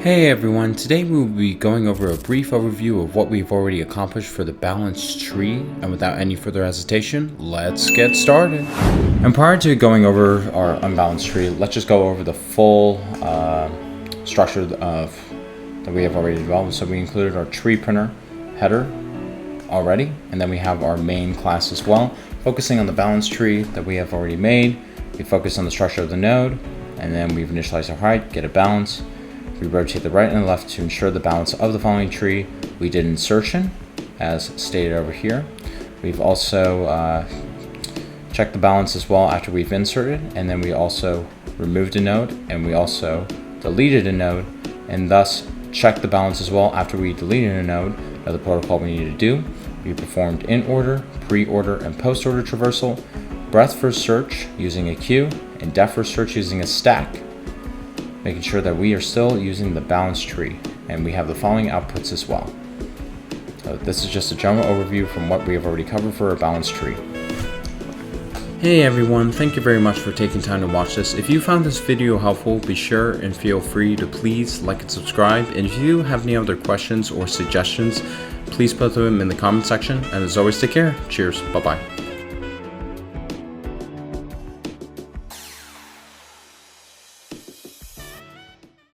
Hey everyone, today we will be going over a brief overview of what we've already accomplished for the balanced tree, and without any further hesitation, let's get started. And prior to going over our unbalanced tree, let's just go over the full structure that we have already developed. So we included our TreePrinter header already, and then we have our main class as well, focusing on the balanced tree that we have already made. We focus on the structure of the node, and then we've initialized our height, get a balance. We rotate the right and the left to ensure the balance of the following tree. We did insertion, as stated over here. We've also checked the balance as well after we've inserted, and then we also removed a node, and we also deleted a node, and thus checked the balance as well after we deleted a node. Another protocol we needed to do. We performed in order, pre-order, and post-order traversal, breadth first search using a queue, and depth first search using a stack, making sure that we are still using the balanced tree, and we have the following outputs as well. So this is just a general overview from what we have already covered for a balanced tree. Hey everyone, thank you very much for taking time to watch this. If you found this video helpful, be sure and feel free to please like and subscribe. And if you have any other questions or suggestions, please put them in the comment section. And as always, take care. Cheers. Bye-bye.